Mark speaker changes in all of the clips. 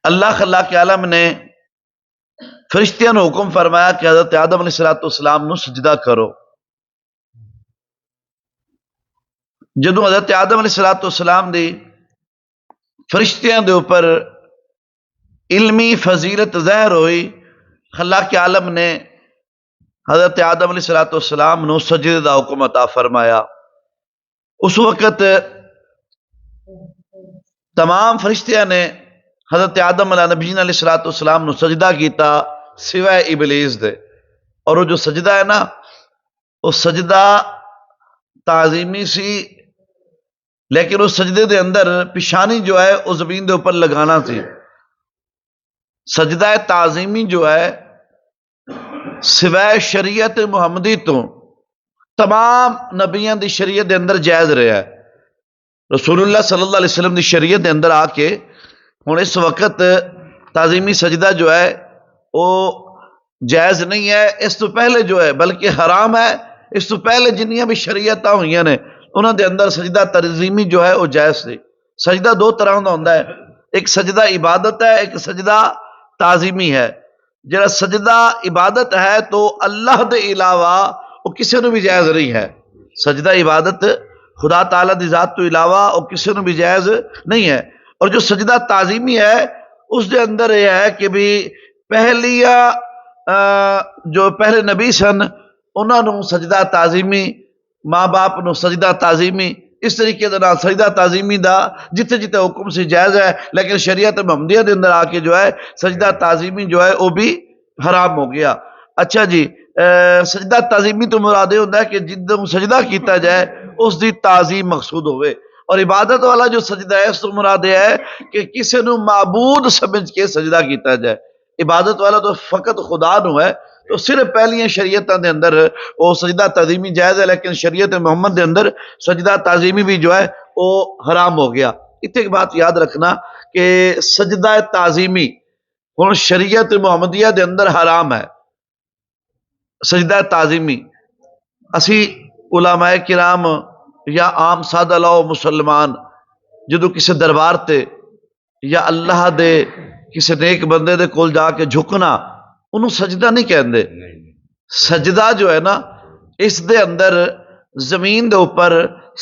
Speaker 1: اللہ خلاق عالم نے فرشتیاں نو حکم فرمایا کہ حضرت آدم علیہ السلام نو سجدہ کرو۔ جدو حضرت آدم علیہ السلام دی فرشتیاں دے اوپر علمی فضیلت ظاہر ہوئی، خلاق عالم نے حضرت آدم علیہ السلام نو سجدے دا حکم عطا فرمایا۔ اس وقت تمام فرشتیاں نے حضرت آدم علیہ نبینا علیہ السلام نو سجدہ کیتا سوائے ابلیس دے، اور وہ جو سجدہ ہے نا وہ سجدہ تعظیمی سی، لیکن اس سجدے دے اندر پیشانی جو ہے وہ زمین دے اوپر لگانا سی۔ سجدہ تعظیمی جو ہے سوائے شریعت محمدی تو تمام نبیاں دی شریعت دے اندر جائز رہا ہے۔ رسول اللہ صلی اللہ علیہ وسلم دی شریعت دے اندر آ کے ہن اس وقت تعظیمی سجدہ جو ہے وہ جائز نہیں ہے، اس تو پہلے جو ہے بلکہ حرام ہے۔ اس تو پہلے جنیاں بھی شریعتاں ہوئیاں نے انہاں دے اندر سجدہ تعظیمی جو ہے وہ جائز سی۔ سجدہ دو طرح دا ہوندا ہے، ایک سجدہ عبادت ہے، ایک سجدہ تعظیمی ہے۔ جڑا سجدہ عبادت ہے تو اللہ دے علاوہ وہ کسی نو بھی جائز نہیں ہے۔ سجدہ عبادت خدا تعالیٰ دی ذات تو علاوہ وہ کسی نو بھی جائز نہیں ہے۔ اور جو سجدہ تعظیمی ہے اس دے اندر یہ ہے کہ بھی جو پہلے نبی سن انہوں نے سجدہ تعظیمی، ماں باپ نو سجدہ تعظیمی، اس طریقے دے نال سجدہ تعظیمی دا جتے جتے حکم سے جائز ہے، لیکن شریعت محمدیہ دے اندر آ کے جو ہے سجدہ تعظیمی جو ہے وہ بھی حرام ہو گیا۔ اچھا جی، سجدہ تعظیمی تو مراد یہ ہوتا ہے کہ جدوں سجدہ کیتا جائے اس دی تعظیم مقصود ہوئے، اور عبادت والا جو سجدہ ہے اس تو مراد یہ ہے کہ کسی نو معبود سمجھ کے سجدہ کیتا جائے۔ عبادت والا تو فقط خدا نو ہے، تو صرف پہلیاں شریعتاں دے اندر وہ سجدہ تعظیمی جائز ہے، لیکن شریعت محمد دے اندر سجدہ تعظیمی بھی جو ہے وہ حرام ہو گیا۔ اتنے ایک بات یاد رکھنا کہ سجدہ تعظیمی ہن شریعت محمدیہ دے اندر حرام ہے۔ سجدہ تعظیمی اسی علماء کرام یا عام سادہ لو مسلمان جدو کسی دربار تے یا اللہ دے کسی نیک بندے دے کول جا کے جھکنا انہوں سجدہ نہیں کہندے۔ سجدہ جو ہے نا اس دے اندر زمین دے اوپر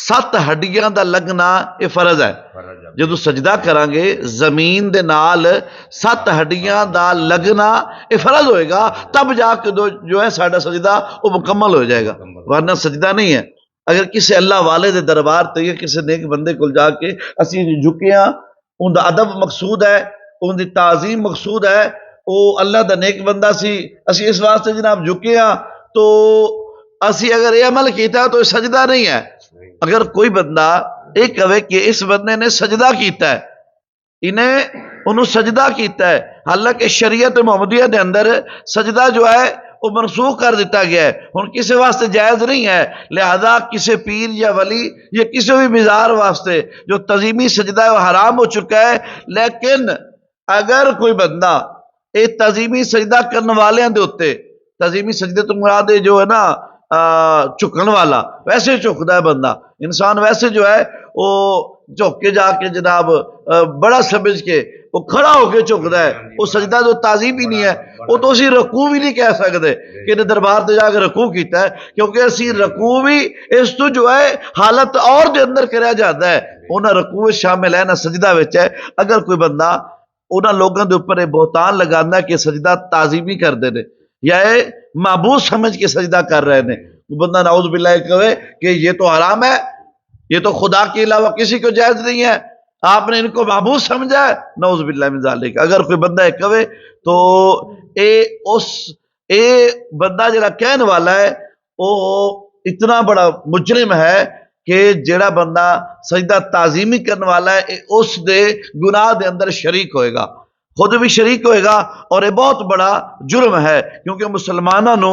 Speaker 1: 7 ہڈیاں دا لگنا یہ فرض ہے۔ جدو سجدہ کرانگے زمین دے نال 7 ہڈیاں دا لگنا یہ فرض ہوئے گا، تب جا کے جو ہے ساڈا سجدہ وہ مکمل ہو جائے گا، ورنہ سجدہ نہیں ہے۔ اگر کسی اللہ والے دے دربار تے یا کسی نیک بندے کو جا کے اسی جھکیاں، ان دا ادب مقصود ہے، ان دی تعظیم مقصود ہے، وہ اللہ دا نیک بندہ سی، اسی اس واسطے جناب جھکے ہاں، تو اسی اگر یہ عمل کیتا تو یہ سجدہ نہیں ہے۔ اگر کوئی بندہ ایک کہے کہ اس بندے نے سجدہ کیتا ہے، انہوں سجدہ کیتا ہے، حالانکہ شریعت محمدیہ دے اندر سجدہ جو ہے وہ منسوخ کر دیتا گیا ہے، ان کسی واسطے جائز نہیں ہے، لہذا کسی پیر یا ولی یا کسی بھی مزار واسطے جو تعظیمی سجدہ ہے وہ حرام ہو چکا ہے۔ لیکن اگر کوئی بندہ ایک تعظیمی سجدہ کرنے والے دے ہوتے، تعظیمی سجدے تو مراد جو ہے نا چکن والا، ویسے چکتا ہے بندہ انسان، ویسے جو ہے وہ جھک کے جا کے جناب بڑا سمجھ کے وہ کھڑا ہو کے چکتا ہے، وہ سجدہ جو تعظیم ہی نہیں ہے، وہ تو اسی رکوع بھی نہیں کہہ سکتے کہ انہیں دربار تے جا کے رکوع کیتا ہے، کیونکہ اسی رکوع بھی اس تو جو ہے حالت اور دے اندر کریا جاتا ہے، انہاں رکوع شامل ہے نہ سجدہ وچ ہے۔ اگر کوئی بندہ انہاں لوگوں دے اوپر بہتان لگانا ہے کہ سجدہ تعظیمی کر دے نے یا معبود سمجھ کے سجدہ کر رہے ہیں، وہ بندہ نعوذ باللہ کہے کہ یہ تو حرام ہے، یہ تو خدا کے علاوہ کسی کو جائز نہیں ہے، آپ نے ان کو معبود سمجھا ہے، نعوذ باللہ من ذالک۔ اگر کوئی بندہ کہے تو اے بندہ جڑا کہنے والا ہے وہ اتنا بڑا مجرم ہے کہ جڑا بندہ سجدہ تعظیمی کرنے والا ہے اس دے گناہ دے اندر شریک ہوئے گا، خود بھی شریک ہوئے گا، اور یہ بہت بڑا جرم ہے، کیونکہ مسلمانوں نو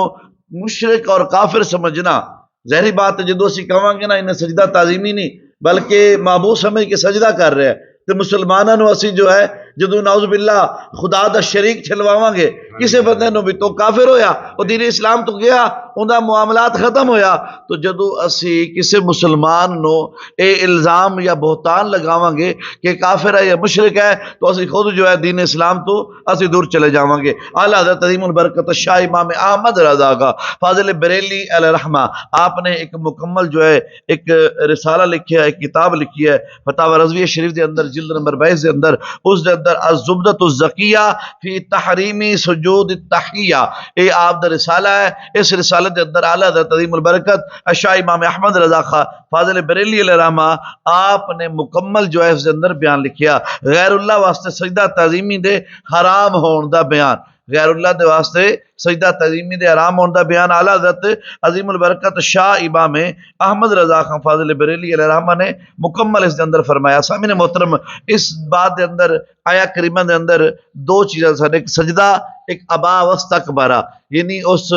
Speaker 1: مشرک اور کافر سمجھنا ظاہری بات ہے۔ جدو اسی کہاں گے نا انہیں سجدہ تعظیمی نہیں بلکہ معبود سمجھ کے سجدہ کر رہے ہیں، تو مسلمانوں نو اسی جو ہے جدوں نعوذ باللہ خدا دا شریک ٹھلواواں گے کسے بندے نو بھی تو کافر ہویا، وہ دین اسلام تو گیا، اوندا معاملات ختم ہویا۔ تو جدوں اسی کسے مسلمان نو اے الزام یا بہتان لگاواں گے کہ کافر ہے یا مشرک ہے تو اسی خود جو ہے دین اسلام تو اسی دور چلے جاواں گے۔ اعلیٰ حضرت عظیم البرکت شاہ امام احمد رضا کا فاضل بریلی علیہ رحمہ، آپ نے ایک مکمل جو ہے ایک رسالہ لکھی ہے، ایک کتاب لکھی ہے فتاوی رضویہ شریف دے اندر جلد نمبر 22 دے اندر، اس دے اندر الزبدۃ الزکیہ فی تحریم سجود التحیہ، یہ آپ دا رسالہ ہے۔ اس رسالے دے اندر اعلیٰ حضرت عظیم البرکت شاہ امام احمد رضا خان فاضل بریلی علیہ رحمہ آپ نے مکمل جو ہے اس دے اندر بیان لکھیا، غیر اللہ واسطے سجدہ تعظیمی دے حرام ہون دا بیان، غیر اللہ دے واسطے سجدہ تعظیمی دے حرام ہون دا بیان اعلیٰ حضرت عظیم البرکت شاہ امام احمد رضا خان فاضل بریلی علیہ رحمہ نے مکمل اس دے اندر فرمایا۔ سامعین محترم، اس بات دے اندر آیا کریمہ دے اندر دو چیزاں سن، ایک سجدہ، ایک ابا واستکبرا، یعنی اس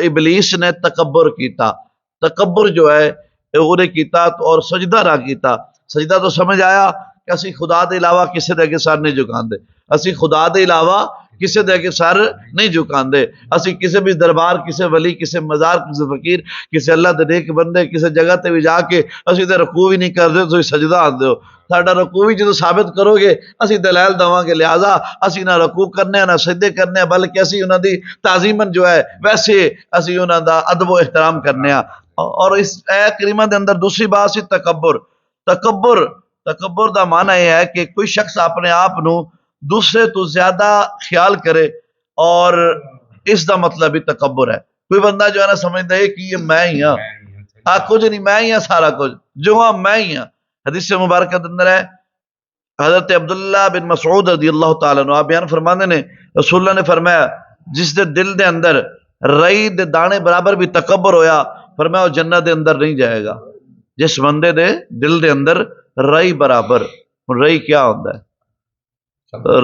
Speaker 1: ابلیس نے تکبر کیتا، تکبر جو ہے انہیں کیتا اور سجدہ نہ کیتا۔ سجدہ تو سمجھ آیا کہ اسی خدا دے علاوہ کسے دے اگے سر نہیں جھکان دے، اسی خدا دے علاوہ کسے دے اگے سر نہیں جھکان دے، اسی کسے بھی دربار، کسے ولی، کسے مزار، کسے فقیر، کسے اللہ دے نیک بندے، کسے جگہ تے بھی جا کے اسی تے رکوع ہی نہیں کردے تو سجدہ آندے ہو۔ ساڈا رکوع بھی جدوں ثابت کرو گے اسی دلائل دواں گے، لہذا اسی نہ رکوع کرنے ہیں نہ سجدے کرنے ہیں، بلکہ اسی انہاں دی تعظیماً جو ہے ویسے اسی انہاں دا ادب و احترام کرنے ہیں۔ اور اس اے کریمہ دے اندر دوسری بات سی تکبر۔ تکبر دا معنی یہ ہے کہ کوئی شخص اپنے آپ نو دوسرے تو زیادہ خیال کرے، اور اس دا مطلب ہی تکبر ہے۔ کوئی بندہ جو ہے نا سمجھتا ہے کہ یہ میں ہی ہاں، کچھ نہیں، میں ہی ہاں، سارا کچھ جو ہاں میں ہی ہاں۔ حدیث مبارکہ کے اندر ہے، حضرت عبداللہ بن مسعود رضی اللہ تعالیٰ عنہ آپ بیان فرمانے نے، رسول اللہ نے فرمایا جس دے دل دے اندر رئی دے دانے برابر بھی تکبر ہویا، فرمایا وہ جنت دے اندر نہیں جائے گا۔ جس بندے دے دل دے اندر رئی برابر، رئی کیا ہوندا ہے؟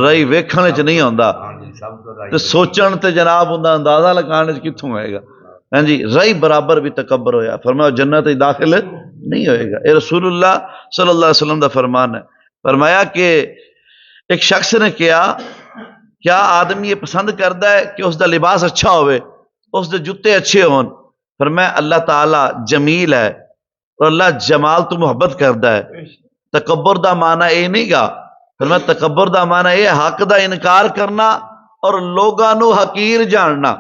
Speaker 1: رئی ویکھن وچ نہیں ہوندا تے سوچن تے جناب اوندا اندازہ لگانے وچ کتھوں آئے گا؟ ہاں جی، رئی برابر بھی تکبر ہویا، فرمایا جنت وچ داخل نہیں ہوئے گا۔ یہ رسول اللہ صلی اللہ علیہ وسلم دا فرمان ہے۔ فرمایا کہ ایک شخص نے کیا آدمی یہ پسند کرتا ہے کہ اس دا لباس اچھا ہوئے، اس دے جوتے اچھے ہون؟ فرمایا اللہ تعالی جمیل ہے اور اللہ جمال تو محبت کرتا ہے۔ تکبر دا معنی اے نہیں گا، فرمایا تکبر دا معنی اے حق دا انکار کرنا اور لوگاں نو حقیر جاننا۔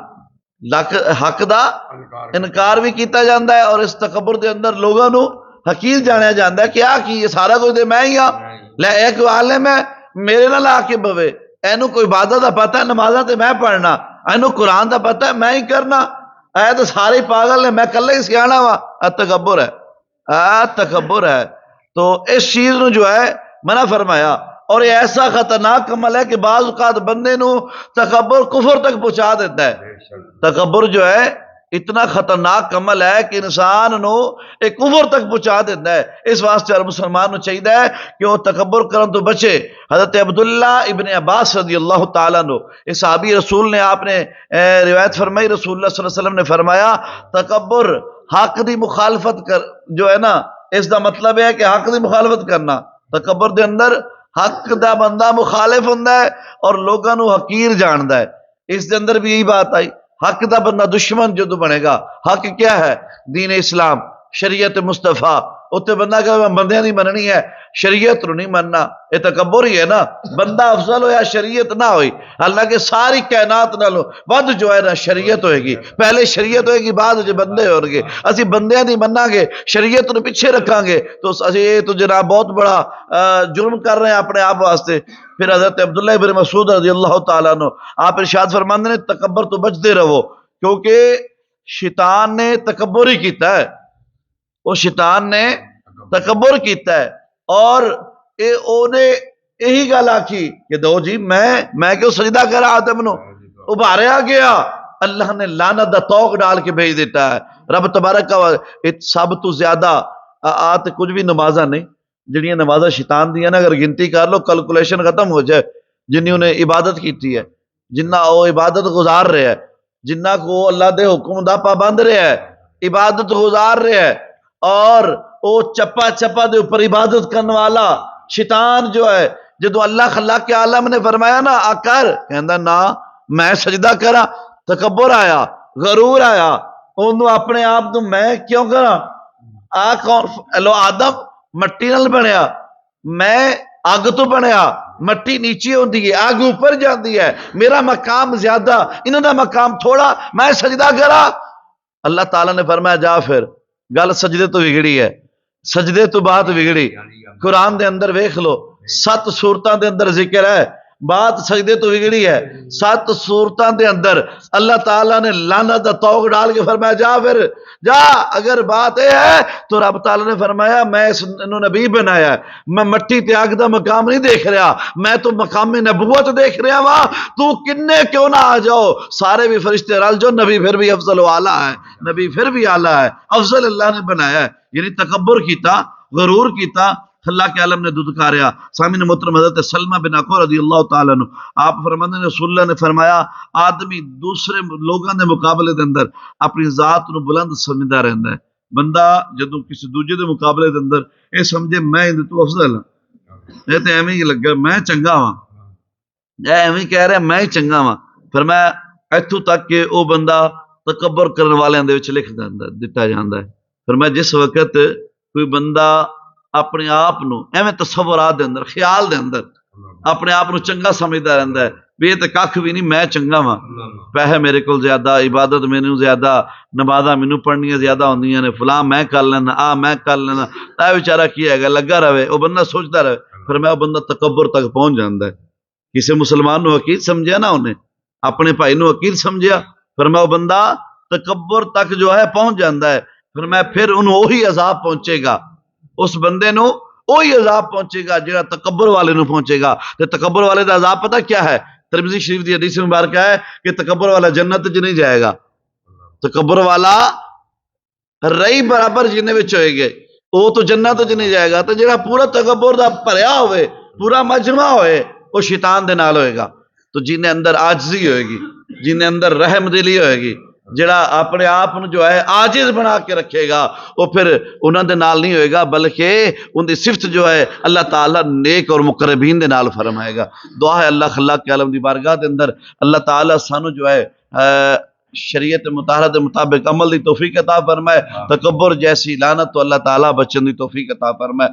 Speaker 1: حق دا انکار بھی کیتا جاندہ ہے اور اس تکبر دے اندر لوگاں نو حقیر جانیا جاندہ ہے۔ کیا کہ یہ سارا کچھ دے میں ہی ہاں، لے ایک عالم ہے میرے نہ لا کے بوے، اینو کوئی عبادت دا پتہ ہے، نمازاں تے میں پڑھنا، اینو قرآن دا پتہ ہے میں ہی کرنا، اے تو سارے پاگل نے، میں کلے ہی سیانا وا۔ تکبر ہے، تکبر ہے۔ تو اس چیز نو جو ہے منع فرمایا، اور یہ ایسا خطرناک عمل ہے کہ بعض اوقات بندے نو تکبر کفر تک پہنچا دیتا ہے۔ تکبر جو ہے اتنا خطرناک عمل ہے کہ انسان نو ایک کفر تک پہنچا دیتا ہے۔ اس واسطے ہر مسلمان نو چاہیے ہے کہ وہ تکبر کرن تو بچے۔ حضرت عبداللہ ابن عباس رضی اللہ تعالیٰ عنہ، اس صحابی رسول نے آپ نے روایت فرمائی، رسول اللہ صلی اللہ علیہ وسلم نے فرمایا تکبر حق دی مخالفت کر جو ہے نا، اس دا مطلب ہے کہ حق دی مخالفت کرنا۔ تکبر دے اندر حق دا بندہ مخالف ہوندا ہے اور لوگاں نو حقیر جاندا ہے۔ اس دے اندر بھی یہی بات آئی، حق دا بندہ دشمن جدو بنے گا۔ حق کیا ہے؟ دین اسلام، شریعت مصطفیٰ، اتنے بندہ کہ بندیاں نہیں مننی ہے، شریعت نو نہیں مننا، یہ تکبر ہی ہے نا۔ بندہ افضل ہویا شریعت نہ ہوئی، حالانکہ ساری کائنات نالوں ود جو ہے نا شریعت ہوئے گی، پہلے شریعت ہوئے گی، بعد جو بندے ہو گے۔ اسی بندیاں نہیں مننا گے، شریعت نو پیچھے رکھاں گے تو اسی یہ تو جناب بہت بڑا جرم کر رہے ہیں اپنے آپ واسطے۔ پھر حضرت عبداللہ ابن مسعود رضی اللہ تعالیٰ عنہ آپ ارشاد فرماندے نے تکبر تو بچتے رہو، کیونکہ شیطان نے تکبر ہی کیتا ہے، وہ شیطان نے تکبر کیتا ہے، اور یہی گل آکھی کہ دو جی میں کیوں سجدہ کرا آدم نو، ابھاریا گیا، اللہ نے لعنت دا توق ڈال کے بھیج دیتا ہے۔ رب تبارک و سب تو زیادہ آت کچھ بھی نمازاں نہیں جنہی نمازاں شیطان دیا نا، اگر گنتی کر لو کیلکولیشن ختم ہو جائے، جنہی انہیں عبادت کیتی ہے، جنہ وہ عبادت گزار رہے ہیں، جنہ کو اللہ دے حکم دا پابند رہے ہے، عبادت گزار رہے ہے، اور وہ چپا چپا دے اوپر عبادت کرنے والا شیطان جو ہے جدو اللہ خلاق کے عالم نے فرمایا نا آ کر، کہندا نا میں سجدہ کرا، تکبر آیا، غرور آیا، انہوں اپنے آپ تو میں کیوں کرا؟ آ کون لو آدم مٹی نال بنیا، میں اگ تو بنیا، مٹی نیچے ہوندی ہے، اگ اوپر جاندی ہے، میرا مقام زیادہ، انہوں دا مقام تھوڑا، میں سجدہ کرا۔ اللہ تعالیٰ نے فرمایا جا پھر، گل سجدے تو بگڑی ہے، سجدے تو بات بگڑی۔ قرآن دے اندر ویکھ لو 7 سورتاں دے اندر ذکر ہے، بات سجدے تو بگڑی ہے۔ 7 سورتاں دے اندر اللہ تعالیٰ نے لعنت دا توق ڈال کے فرمایا جا پھر جا، اگر بات یہ ہے تو رب تعالیٰ نے فرمایا میں اس نبی بنایا ہے، میں مٹی تے آگ دا مقام نہیں دیکھ رہا، میں تو مقام نبوت دیکھ رہا وا، تو کنے کیوں نہ آ جاؤ، سارے بھی فرشتے رل جو، نبی پھر بھی افضل و اعلیٰ ہے، نبی پھر بھی اعلیٰ ہے، افضل اللہ نے بنایا ہے۔ یعنی تکبر کیتا، غرور کیتا، اللہ کے عالم نے دھتکاریا۔ سامعین محترم، حضرت سلمہ بن اکوع رضی اللہ تعالیٰ عنہ آپ فرماندے نے رسول اللہ نے فرمایا آدمی دوسرے لوگاں دے مقابلے دے اندر اپنی ذات نو بلند سمجھدا رہندا ہے۔ بندہ جدوں کسی دوجے دے مقابلے دے اندر اے سمجھے میں اندے تو افضل ہاں، اے تے ایویں ہی لگا میں چنگا ہاں، اے ایویں کہہ رہا میں چنگا ہاں، فرمایا ایتھوں تک کہ او بندہ تکبر کرن والیاں دے وچ لکھ دتا جاندا ہے۔ فرمایا جس وقت کوئی بندہ اپنے آپ نو ایویں تصورات دے اندر، خیال دے اندر اپنے آپ نو چنگا سمجھدا رہندا ہے بھی یہ تے کھ بھی نہیں، میں چنگا ہاں، پیسے میرے کول زیادہ، عبادت مینوں زیادہ، نمازاں مینوں پڑھنیاں زیادہ ہوندیاں نے، فلاں میں کر لینا، میں کر لینا، اے بیچارہ کی ہے گا لگا رہے، وہ بندہ سوچتا رہے۔ پھر میں وہ بندہ تکبر تک پہنچ جاندا ہے۔ کسی مسلمان نو حقیر سمجھیا نا، انہیں اپنے بھائی نو حقیر سمجھیا، پھر میں وہ بندہ تکبر تک جو ہے پہنچ جاندا ہے۔ پھر میں پھر انہوں وہی عذاب پہنچے گا، اس بندے نو وہی عذاب پہنچے گا جہاں تکبر والے نو پہنچے گا۔ تے تکبر والے دا عذاب پتہ کیا ہے؟ ترمذی شریف دی حدیث مبارکہ ہے کہ تکبر والا جنت چ نہیں جائے گا، تکبر والا رئی برابر جننے وچ ہوئے گے، وہ تو جنت چ نہیں جائے گا۔ تو جہاں پورا تکبر دا بھریا ہوئے، پورا مجمع ہوئے، وہ شیطان دے نال ہوئے گا۔ تو جن اندر عاجزی ہوئے گی، جن اندر رحم دلی ہوئے گی، جڑا اپنے آپ جو ہے عاجز بنا کے رکھے گا، وہ پھر انہوں دے نال نہیں ہوئے گا، بلکہ ان دی صفت جو ہے اللہ تعالیٰ نیک اور مقربین دے نال فرمائے گا۔ دعا ہے اللہ خلاق کے عالم دی بارگاہ دے اندر اللہ تعالیٰ سانو جو ہے شریعت مطہرہ دے مطابق عمل دی توفیق عطا فرمائے، تکبر جیسی لعنت تو اللہ تعالیٰ بچن دی توفیق عطا فرمائے۔